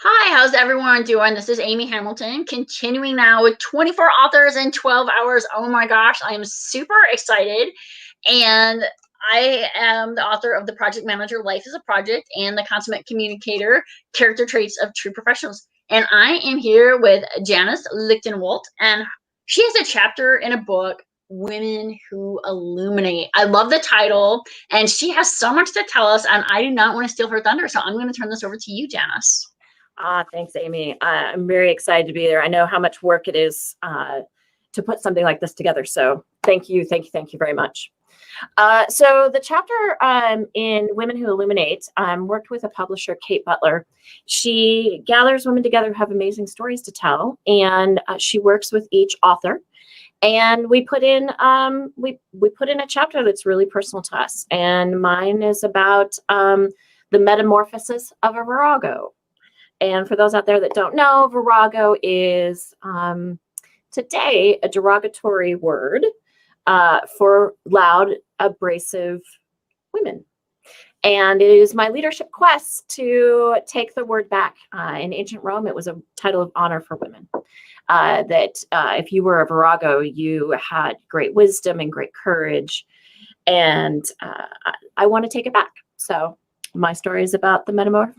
Hi, how's everyone doing? This is Amy Hamilton, continuing now with 24 authors in 12 hours. Oh my gosh, I am super excited. And I am the author of The Project Manager Life is a Project and The Consummate Communicator Character Traits of True Professionals. And I am here with Janice Lichtenwaldt, and she has a chapter in a book, Women Who Illuminate. I love the title, and she has so much to tell us, and I do not want to steal her thunder. So I'm going to turn this over to you, Janice. Thanks, Amy. I'm very excited to be there. I know how much work it is to put something like this together. So thank you very much. So the chapter in Women Who Illuminate worked with a publisher, Kate Butler. She gathers women together who have amazing stories to tell, and she works with each author. And we put in we put in a chapter that's really personal to us. And mine is about the metamorphosis of a virago. And for those out there that don't know, virago is today a derogatory word for loud, abrasive women. And it is my leadership quest to take the word back. In ancient Rome, it was a title of honor for women. That if you were a virago, you had great wisdom and great courage. And I want to take it back. So my story is about the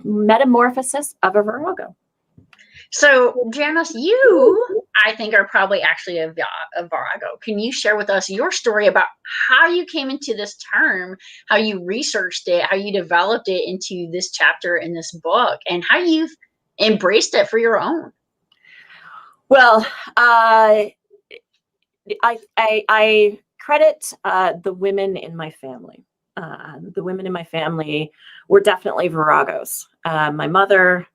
metamorphosis of a virago. So, Janice, you, I think, are probably actually a virago. Can you share with us your story about how you came into this term, how you researched it, how you developed it into this chapter in this book, and how you've embraced it for your own? Well, I credit the women in my family. The women in my family were definitely viragos. My mother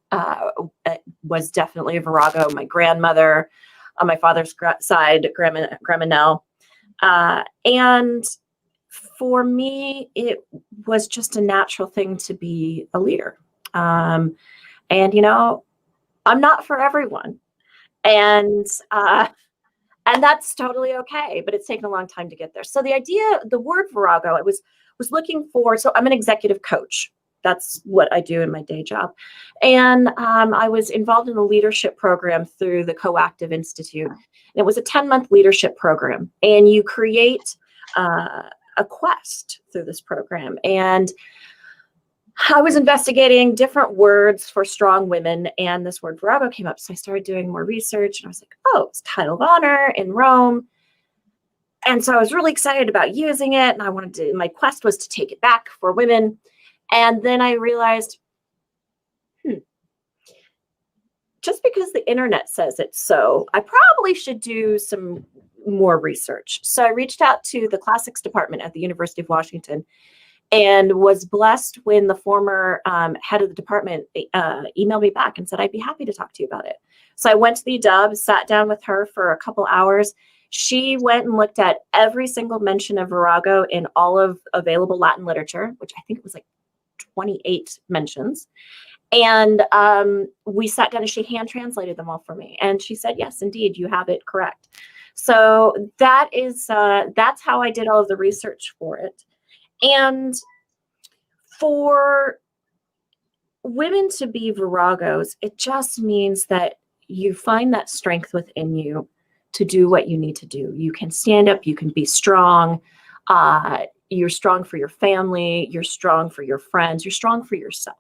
was definitely a virago. My grandmother, on my father's side, Grandma Nell. And for me, it was just a natural thing to be a leader. And, you know, I'm not for everyone. And that's totally okay, but it's taken a long time to get there. So the word virago, I was looking for, so I'm an executive coach. That's what I do in my day job. And I was involved in a leadership program through the Coactive Institute. And it was a 10-month leadership program. And you create a quest through this program. And I was investigating different words for strong women, and this word virago came up. So I started doing more research, and I was like, oh, it's title of honor in Rome. And so I was really excited about using it, and my quest was to take it back for women. And then I realized, just because the internet says it's so, I probably should do some more research. So I reached out to the classics department at the University of Washington, and was blessed when the former head of the department emailed me back and said, I'd be happy to talk to you about it. So I went to the UW, sat down with her for a couple hours. She went and looked at every single mention of virago in all of available Latin literature, which I think it was like 28 mentions. And we sat down and she hand translated them all for me. And she said, yes, indeed, you have it correct. So that's how I did all of the research for it. And for women to be viragos, it just means that you find that strength within you to do what you need to do. You can stand up, you can be strong. You're strong for your family, you're strong for your friends, you're strong for yourself.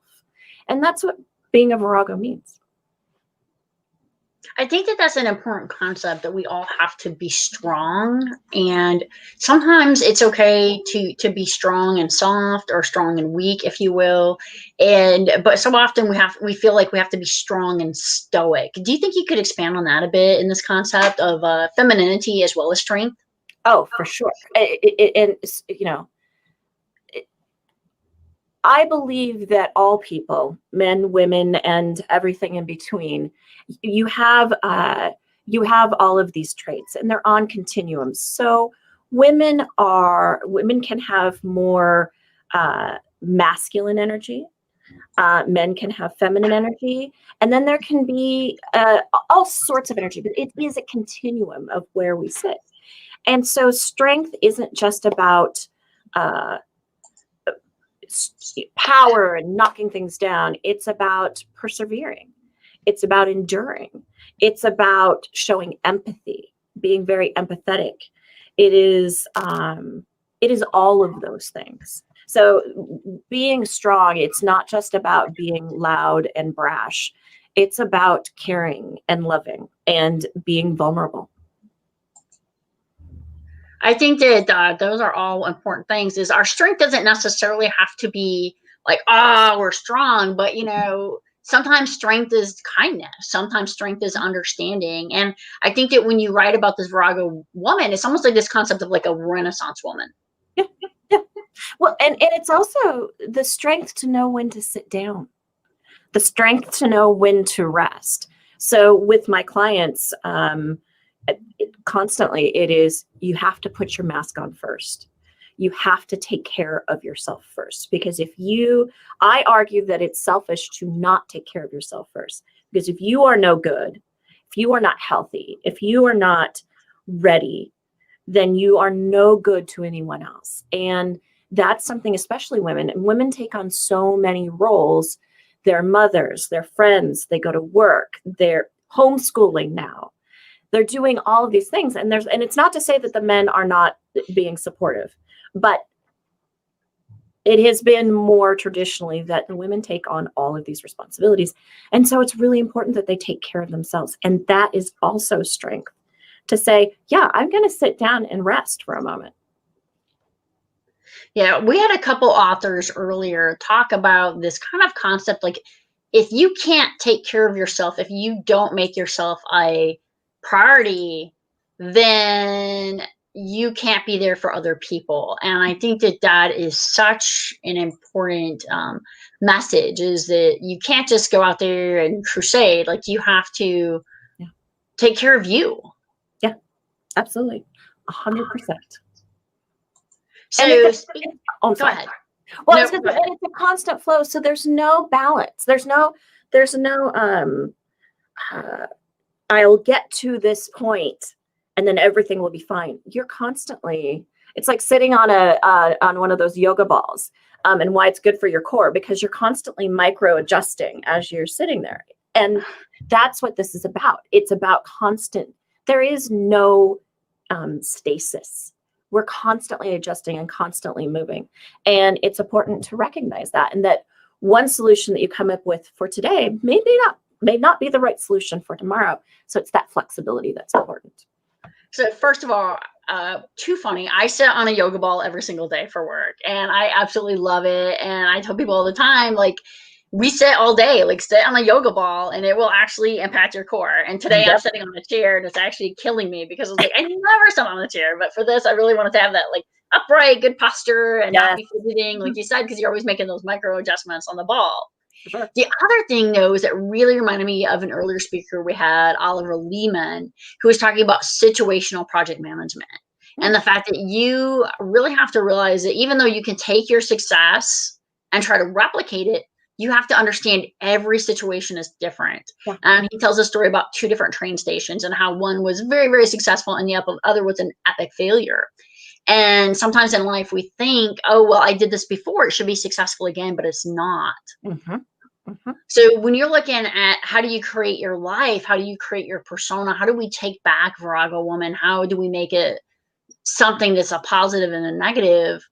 And that's what being a virago means. I think that that's an important concept, that we all have to be strong, and sometimes it's okay to be strong and soft, or strong and weak, if you will. But so often we feel like we have to be strong and stoic. Do you think you could expand on that a bit in this concept of femininity as well as strength? Oh, for sure. I believe that all people, men, women, and everything in between, you have all of these traits, and they're on continuums. So women can have more masculine energy. Men can have feminine energy, and then there can be all sorts of energy, but it is a continuum of where we sit. And so strength isn't just about power and knocking things down. It's about persevering. It's about enduring. It's about showing empathy, being very empathetic. It is all of those things. So being strong, it's not just about being loud and brash. It's about caring and loving and being vulnerable. I think that those are all important things. Is our strength doesn't necessarily have to be like, we're strong, but sometimes strength is kindness. Sometimes strength is understanding. And I think that when you write about this Virago woman, it's almost like this concept of like a Renaissance woman. Yeah. Well, and it's also the strength to know when to sit down, the strength to know when to rest. So with my clients, constantly it is, you have to put your mask on first. You have to take care of yourself first, because I argue that it's selfish to not take care of yourself first, because if you are no good, if you are not healthy, if you are not ready, then you are no good to anyone else. And that's something, especially women, and women take on so many roles. They're mothers, they're friends, they go to work, they're homeschooling now. They're doing all of these things. And it's not to say that the men are not being supportive, but it has been more traditionally that the women take on all of these responsibilities. And so it's really important that they take care of themselves. And that is also strength, to say, yeah, I'm going to sit down and rest for a moment. Yeah, we had a couple authors earlier talk about this kind of concept, like if you can't take care of yourself, if you don't make yourself a priority, then you can't be there for other people. And I think that is such an important message, is that you can't just go out there and crusade. Like, you have to take care of you. Yeah, absolutely. 100%. So, go ahead. Well, it's a constant flow. So there's no balance. There's no, I'll get to this point and then everything will be fine. You're constantly, it's like sitting on on one of those yoga balls, and why it's good for your core, because you're constantly micro adjusting as you're sitting there. And that's what this is about. It's about constant, there is no stasis. We're constantly adjusting and constantly moving. And it's important to recognize that, and that one solution that you come up with for today may not be the right solution for tomorrow. So it's that flexibility that's important. So first of all, too funny. I sit on a yoga ball every single day for work, and I absolutely love it. And I tell people all the time, like, we sit all day, like sit on a yoga ball, and it will actually impact your core. And today I'm sitting on a chair, and it's actually killing me, because I was like, I never sit on a chair, but for this, I really wanted to have that like upright, good posture, and not be fidgeting, like you said, because you're always making those micro adjustments on the ball. Sure. The other thing, though, is that really reminded me of an earlier speaker we had, Oliver Lehman, who was talking about situational project management. And the fact that you really have to realize that even though you can take your success and try to replicate it, you have to understand every situation is different. Yeah. He tells a story about two different train stations and how one was very, very successful and the other was an epic failure. And sometimes in life we think, oh, well, I did this before, it should be successful again, but it's not. Mm-hmm. Mm-hmm. So when you're looking at how do you create your life, how do you create your persona, how do we take back Virago woman, how do we make it something that's a positive and a negative?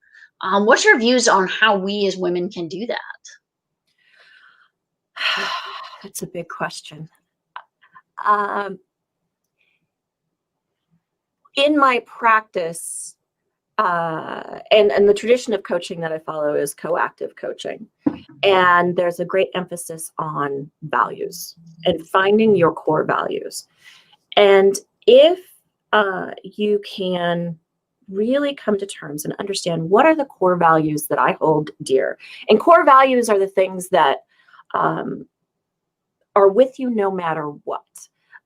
What's your views on how we as women can do that? That's a big question. In my practice, and the tradition of coaching that I follow is coactive coaching. And there's a great emphasis on values and finding your core values. And if you can really come to terms and understand what are the core values that I hold dear. And core values are the things that are with you no matter what.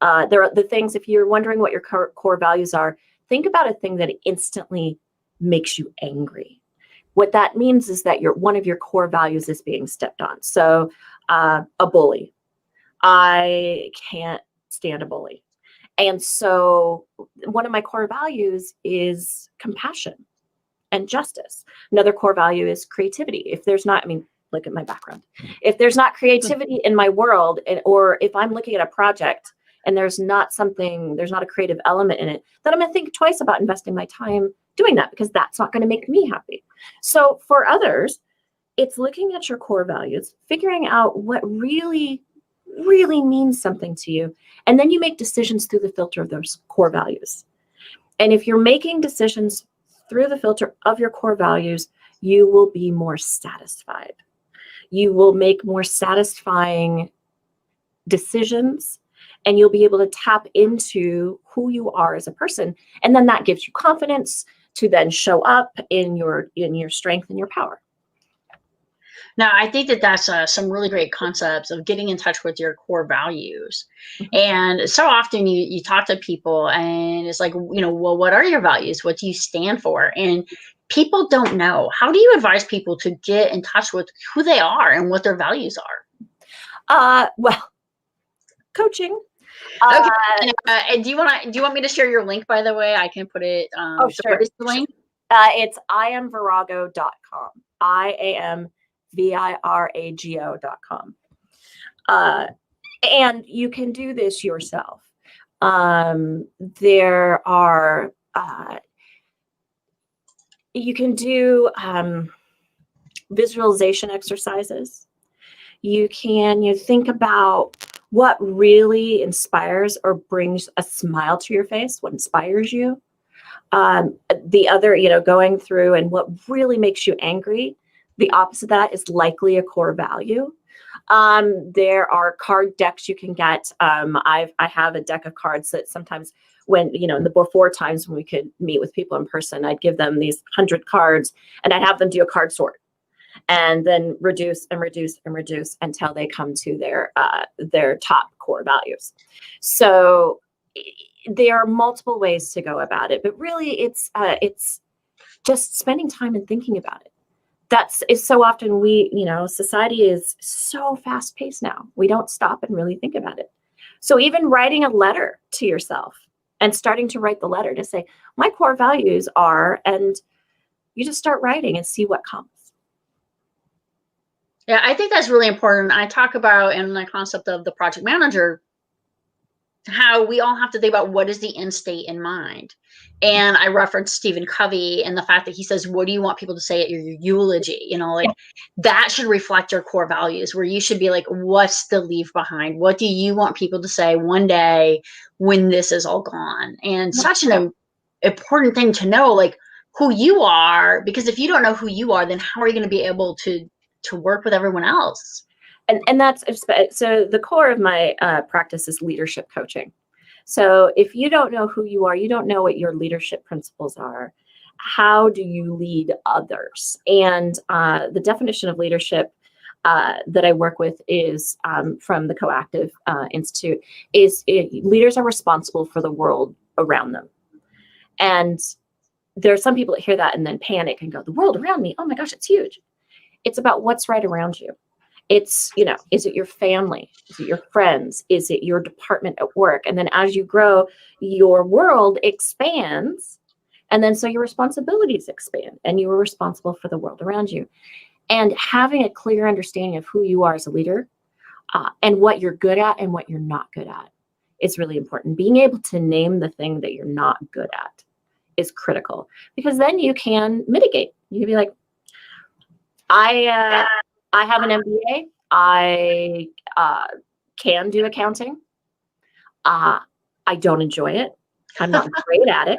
They're the things, if you're wondering what your core values are, think about a thing that instantly makes you angry. What that means is that one of your core values is being stepped on. So a bully. I can't stand a bully. And so one of my core values is compassion and justice. Another core value is creativity. If there's not, look at my background. If there's not creativity in my world, or if I'm looking at a project and there's not a creative element in it, then I'm going to think twice about investing my time doing that, because that's not going to make me happy. So for others, it's looking at your core values, figuring out what really, really means something to you. And then you make decisions through the filter of those core values. And if you're making decisions through the filter of your core values, you will be more satisfied. You will make more satisfying decisions, and you'll be able to tap into who you are as a person. And then that gives you confidence to then show up in your strength and your power. Now, I think that that's some really great concepts of getting in touch with your core values. And so often you talk to people and it's like, well, what are your values? What do you stand for? And people don't know. How do you advise people to get in touch with who they are and what their values are? Well, coaching. Okay. And do you want me to share your link, by the way? I can put it. Sure. What is the link? It's iamvirago.com. iamvirago.com. And you can do this yourself. There are, you can do visualization exercises. You think about what really inspires or brings a smile to your face, what inspires you. The other, going through and what really makes you angry. The opposite of that is likely a core value. There are card decks you can get. I have a deck of cards that sometimes when, in the before times when we could meet with people in person, I'd give them these 100 cards and I'd have them do a card sort and then reduce and reduce and reduce until they come to their top core values. So there are multiple ways to go about it, but really it's just spending time and thinking about it. Is so often society is so fast paced now. We don't stop and really think about it. So even writing a letter to yourself and starting to write the letter to say, my core values are, and you just start writing and see what comes. Yeah, I think that's really important. I talk about in the concept of the project manager, how we all have to think about what is the end state in mind. And I referenced Stephen Covey and the fact that he says, what do you want people to say at your eulogy? That should reflect your core values, where you should be like, what's the leave behind? What do you want people to say one day when this is all gone? And such an important thing to know, like who you are, because if you don't know who you are, then how are you going to be able to work with everyone else? And that's, so the core of my practice is leadership coaching. So if you don't know who you are, you don't know what your leadership principles are, how do you lead others? And the definition of leadership that I work with is from the Coactive Institute, leaders are responsible for the world around them. And there are some people that hear that and then panic and go, the world around me, oh my gosh, it's huge. It's about what's right around you. It's, is it your family? Is it your friends? Is it your department at work? And then as you grow, your world expands. And then so your responsibilities expand and you are responsible for the world around you. And having a clear understanding of who you are as a leader and what you're good at and what you're not good at is really important. Being able to name the thing that you're not good at is critical, because then you can mitigate. You can be like, I have an MBA. I can do accounting. I don't enjoy it. I'm not great at it.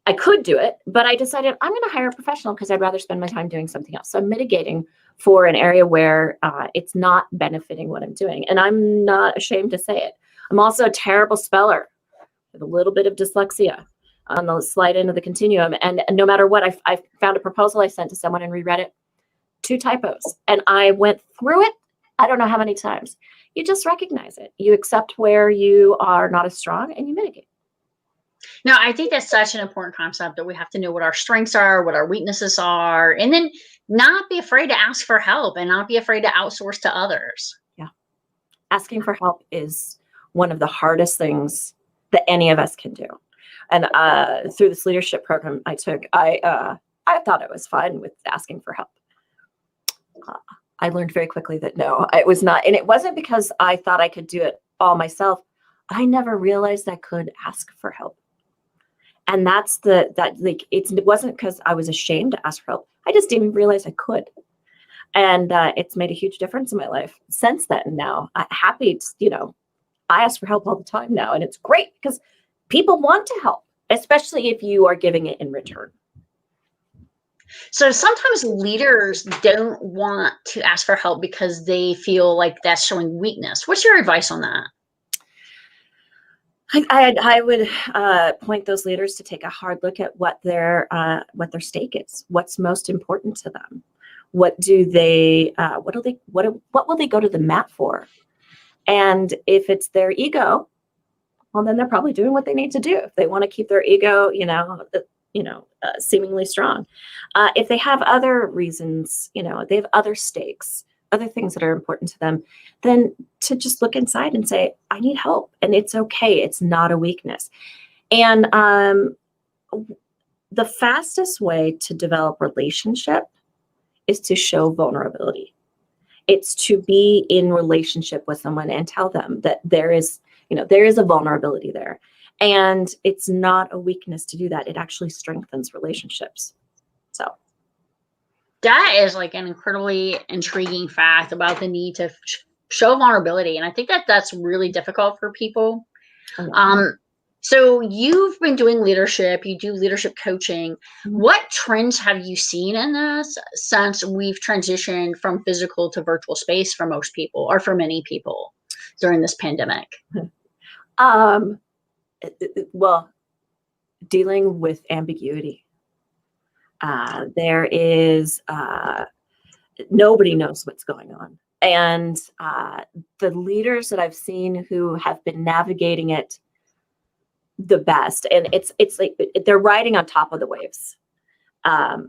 I could do it, but I decided I'm going to hire a professional because I'd rather spend my time doing something else. So I'm mitigating for an area where it's not benefiting what I'm doing. And I'm not ashamed to say it. I'm also a terrible speller with a little bit of dyslexia on the slight end of the continuum. And no matter what, I found a proposal I sent to someone and reread it. 2 typos. And I went through it. I don't know how many times. You just recognize it. You accept where you are not as strong and you mitigate. No, I think that's such an important concept, that we have to know what our strengths are, what our weaknesses are, and then not be afraid to ask for help and not be afraid to outsource to others. Yeah. Asking for help is one of the hardest things that any of us can do. And through this leadership program I took, I thought I was fine with asking for help. I learned very quickly that no, it was not. And it wasn't because I thought I could do it all myself. I never realized I could ask for help. And that's it wasn't because I was ashamed to ask for help. I just didn't realize I could. And it's made a huge difference in my life since then. Now, happy to, I ask for help all the time now. And it's great because people want to help, especially if you are giving it in return. So sometimes leaders don't want to ask for help because they feel like that's showing weakness. What's your advice on that? I would point those leaders to take a hard look at what their stake is. What's most important to them? What will they go to the mat for? And if it's their ego, well, then they're probably doing what they need to do. If they want to keep their ego, seemingly strong. If they have other reasons, they have other stakes, other things that are important to them, then to just look inside and say, I need help. And it's okay. It's not a weakness. And the fastest way to develop relationship is to show vulnerability. It's to be in relationship with someone and tell them that there is a vulnerability there. And it's not a weakness to do that. It actually strengthens relationships. So that is like an incredibly intriguing fact about the need to show vulnerability. And I think that that's really difficult for people. So you've been doing leadership, you do leadership coaching. What trends have you seen in this since we've transitioned from physical to virtual space for most people, or for many people during this pandemic? Well, dealing with ambiguity. There is, nobody knows what's going on. And the leaders that I've seen who have been navigating it the best, and it's like they're riding on top of the waves. The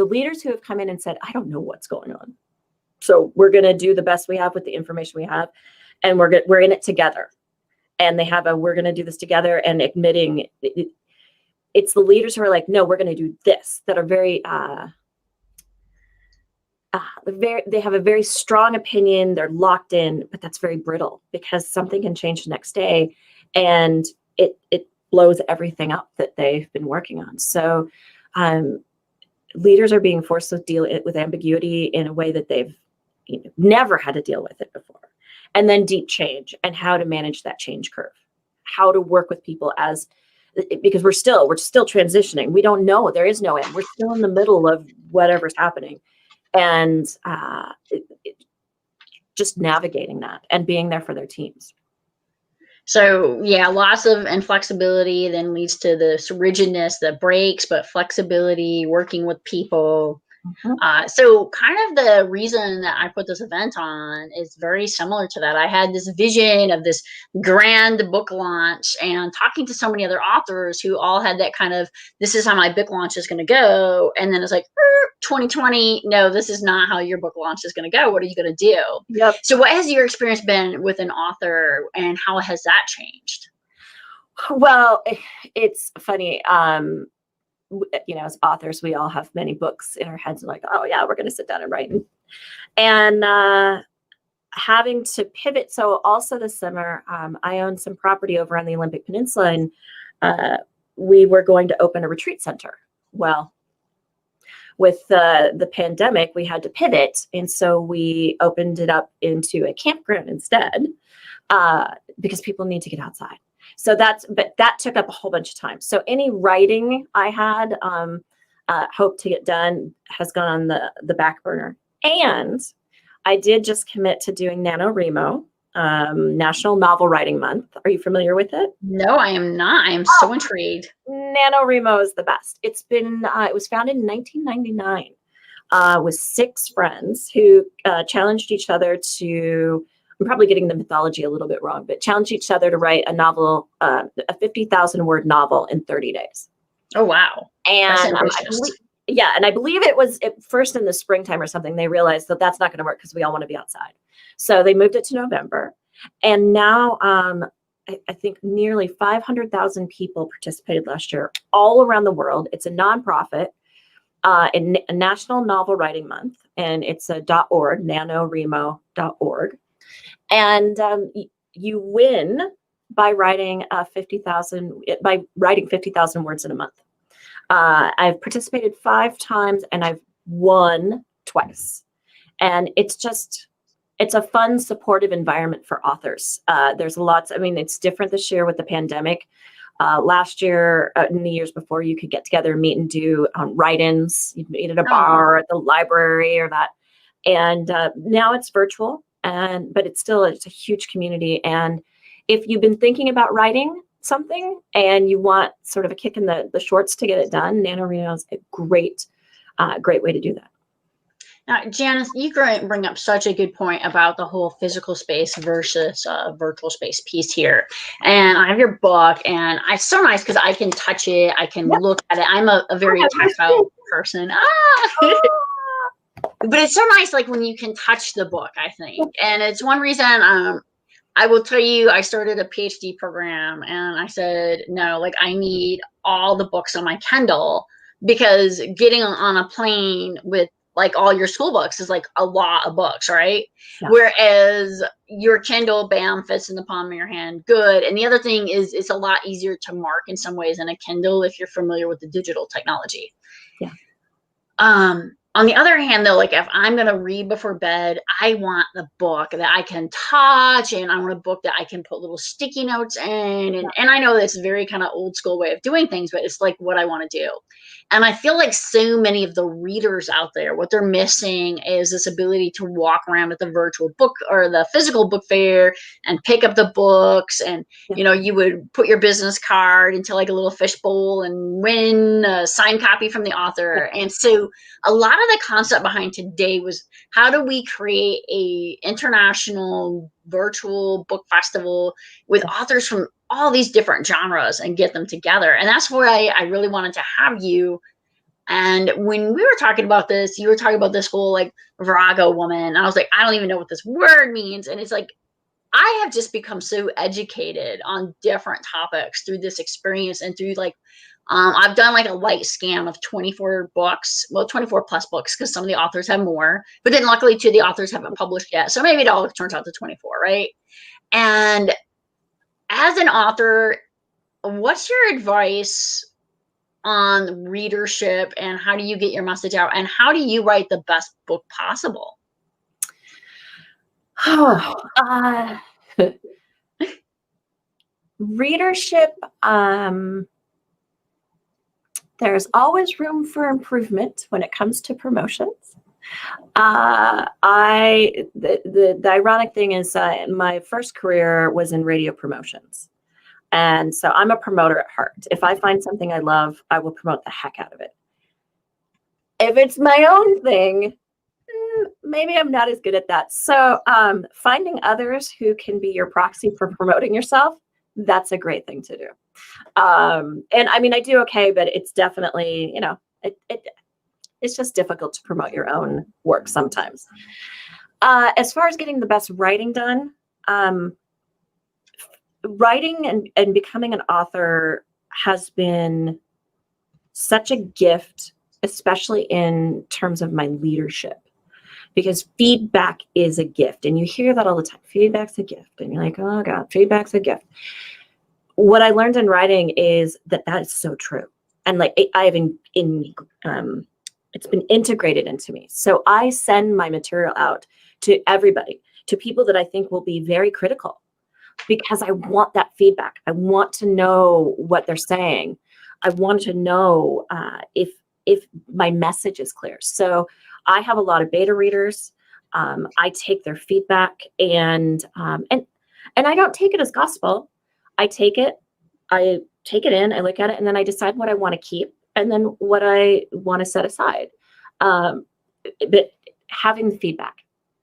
leaders who have come in and said, I don't know what's going on. So we're going to do the best we have with the information we have, and we're in it together. And they have we're going to do this together, and admitting it's the leaders who are like, no, we're going to do this, that are very, they have a very strong opinion. They're locked in, but that's very brittle because something can change the next day, and it blows everything up that they've been working on. So leaders are being forced to deal with ambiguity in a way that they've never had to deal with it before. And then deep change, and how to manage that change curve, how to work with people because we're still transitioning. We don't know. There is no end. We're still in the middle of whatever's happening. And just navigating that and being there for their teams. So yeah, lots of inflexibility then leads to this rigidness that breaks, but flexibility, working with people. So kind of the reason that I put this event on is very similar to that. I had this vision of this grand book launch, and talking to so many other authors who all had that kind of, this is how my book launch is going to go. And then it's like, 2020, no, this is not how your book launch is going to go. What are you going to do? Yep. So what has your experience been with an author, and how has that changed? Well, it's funny. As authors, we all have many books in our heads, like, oh yeah, we're going to sit down and write. And having to pivot. So also this summer, I own some property over on the Olympic Peninsula, and we were going to open a retreat center. Well, with the pandemic, we had to pivot. And so we opened it up into a campground instead, because people need to get outside. So but that took up a whole bunch of time. So any writing I had hoped to get done has gone on the back burner. And I did just commit to doing NaNoWriMo, National Novel Writing Month. Are you familiar with it? No, I am not. I am so intrigued. NaNoWriMo is the best. It was founded in 1999 with 6 friends who challenged each other to, I'm probably getting the mythology a little bit wrong, but challenged each other to write a novel, a 50,000 word novel in 30 days. Oh, wow. And I believe it was first in the springtime or something. They realized that that's not going to work because we all want to be outside. So they moved it to November. And now I think nearly 500,000 people participated last year all around the world. It's a nonprofit. in National Novel Writing Month, and it's a .org, nanoremo.org. And you win by writing 50,000 words in a month. I've participated 5 times and I've won twice. And it's a fun, supportive environment for authors. There's lots, I mean, it's different this year with the pandemic. Last year and the years before, you could get together, meet and do write-ins. You'd meet at a bar, at the library, or that. And now it's virtual, but it's a huge community. And if you've been thinking about writing something and you want sort of a kick in the shorts to get it done, NaNoWriMo is a great way to do that. Now, Janice, you bring up such a good point about the whole physical space versus virtual space piece here. And I have your book, and it's so nice because I can touch it, I can look at it. I'm a very tactile person. But it's so nice, like when you can touch the book, I think. And it's one reason I will tell you, I started a PhD program, and I said, no, like I need all the books on my Kindle, because getting on a plane with like all your school books is like a lot of books, right? Yeah. Whereas your Kindle, bam, fits in the palm of your hand, good. And the other thing is it's a lot easier to mark in some ways than a Kindle if you're familiar with the digital technology. Yeah. On the other hand, though, like if I'm going to read before bed, I want the book that I can touch, and I want a book that I can put little sticky notes in. And I know that's a very kind of old school way of doing things, but it's like what I want to do. And I feel like so many of the readers out there, what they're missing is this ability to walk around at the virtual book or the physical book fair and pick up the books. And, you know, you would put your business card into like a little fishbowl and win a signed copy from the author. And so a lot of the concept behind today was, how do we create a international virtual book festival with authors from all these different genres and get them together? And that's why I really wanted to have you. And when we were talking about this, you were talking about this whole like Virago woman. And I was like, I don't even know what this word means. And it's like, I have just become so educated on different topics through this experience and through like, I've done like a light scan of 24 books, well, 24 plus books, because some of the authors have more, but then luckily 2 of the authors haven't published yet. So maybe it all turns out to 24, right? And as an author, what's your advice on readership, and how do you get your message out, and how do you write the best book possible? Readership, there's always room for improvement when it comes to promotions. The ironic thing is my first career was in radio promotions. And so I'm a promoter at heart. If I find something I love, I will promote the heck out of it. If it's my own thing, maybe I'm not as good at that. So finding others who can be your proxy for promoting yourself, that's a great thing to do. And I mean, I do okay, but it's definitely, you know, it's just difficult to promote your own work sometimes. As far as getting the best writing done, writing and becoming an author has been such a gift, especially in terms of my leadership, because feedback is a gift. And you hear that all the time. Feedback's a gift. And you're like, oh God, feedback's a gift. What I learned in writing is that is so true. And like it's been integrated into me. So I send my material out to everybody, to people that I think will be very critical, because I want that feedback. I want to know what they're saying. I want to know if my message is clear. So I have a lot of beta readers. I take their feedback and I don't take it as gospel. I take it in, I look at it, and then I decide what I want to keep and then what I want to set aside. But having the feedback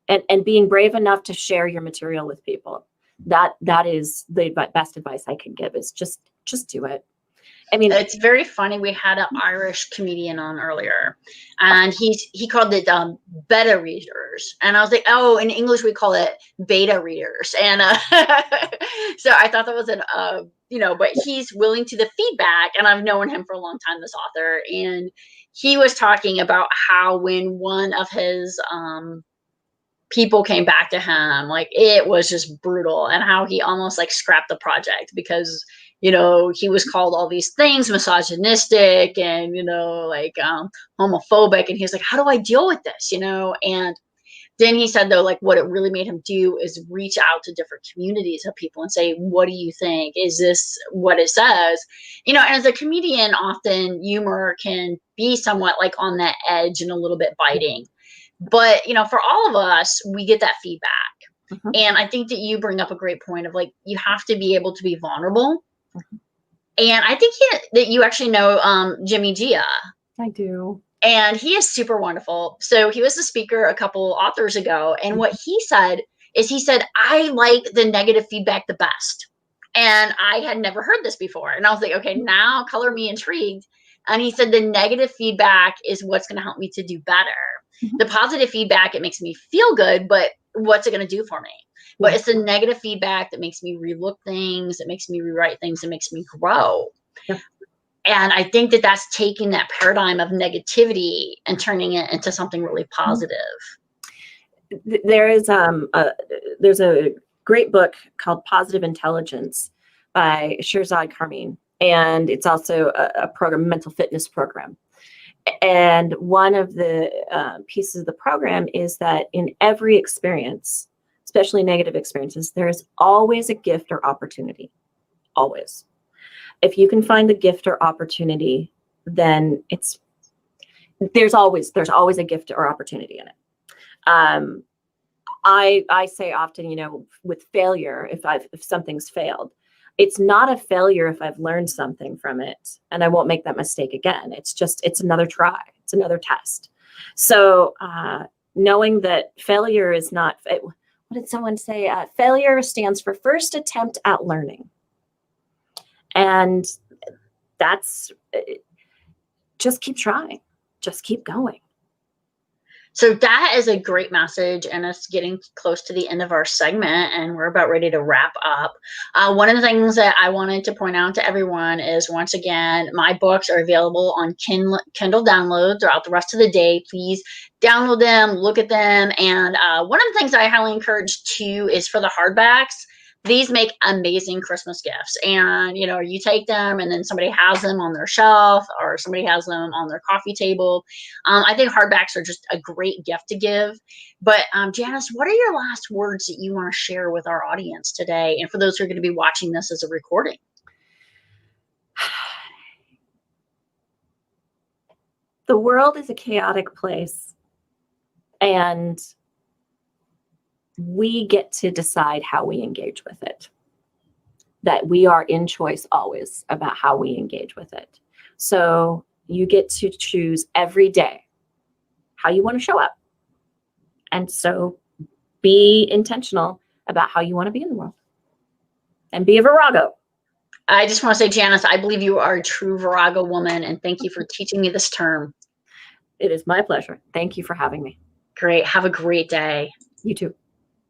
and being brave enough to share your material with people, that is the best advice I can give, is just do it. I mean, it's very funny. We had an Irish comedian on earlier, and he called it beta readers. readers. And I was like, oh, in English we call it beta readers. And so I thought that was but he's willing to the feedback, and I've known him for a long time, this author. And he was talking about how when one of his people came back to him, like, it was just brutal, and how he almost like scrapped the project because he was called all these things, misogynistic and homophobic, and he was like, how do I deal with this? And then he said, though, like, what it really made him do is reach out to different communities of people and say, what do you think? Is this what it says? And as a comedian, often humor can be somewhat like on that edge and a little bit biting. But, for all of us, we get that feedback. Mm-hmm. And I think that you bring up a great point of, like, you have to be able to be vulnerable. Mm-hmm. And I think that you actually know Jimmy Gia. I do. And he is super wonderful. So he was the speaker a couple authors ago. And what he said is, I like the negative feedback the best. And I had never heard this before. And I was like, okay, now color me intrigued. And he said, the negative feedback is what's going to help me to do better. Mm-hmm. The positive feedback, it makes me feel good, but what's it going to do for me? But it's the negative feedback that makes me relook things. It makes me rewrite things. It makes me grow. Yeah. And I think that that's taking that paradigm of negativity and turning it into something really positive. There's a great book called Positive Intelligence by Shirzad Karmine. And it's also a program, mental fitness program. And one of the pieces of the program is that in every experience, especially negative experiences, there is always a gift or opportunity. Always. If you can find the gift or opportunity, then there's always a gift or opportunity in it. I say often, with failure, if something's failed, it's not a failure if I've learned something from it and I won't make that mistake again. It's another try. It's another test. So knowing that failure is not, what did someone say? Failure stands for first attempt at learning. And that's, just keep trying, just keep going. So that is a great message, and it's getting close to the end of our segment, and we're about ready to wrap up. One of the things that I wanted to point out to everyone is, once again, my books are available on Kindle download throughout the rest of the day. Please download them, look at them. And one of the things I highly encourage too is for the hardbacks. These make amazing Christmas gifts, and you take them and then somebody has them on their shelf or somebody has them on their coffee table. I think hardbacks are just a great gift to give. But Janice, what are your last words that you want to share with our audience today, and for those who are going to be watching this as a recording? The world is a chaotic place, and we get to decide how we engage with it. That we are in choice always about how we engage with it. So you get to choose every day how you want to show up. And so be intentional about how you want to be in the world. And be a virago. I just want to say, Janice, I believe you are a true virago woman, and thank you for teaching me this term. It is my pleasure. Thank you for having me. Great. Have a great day. You too.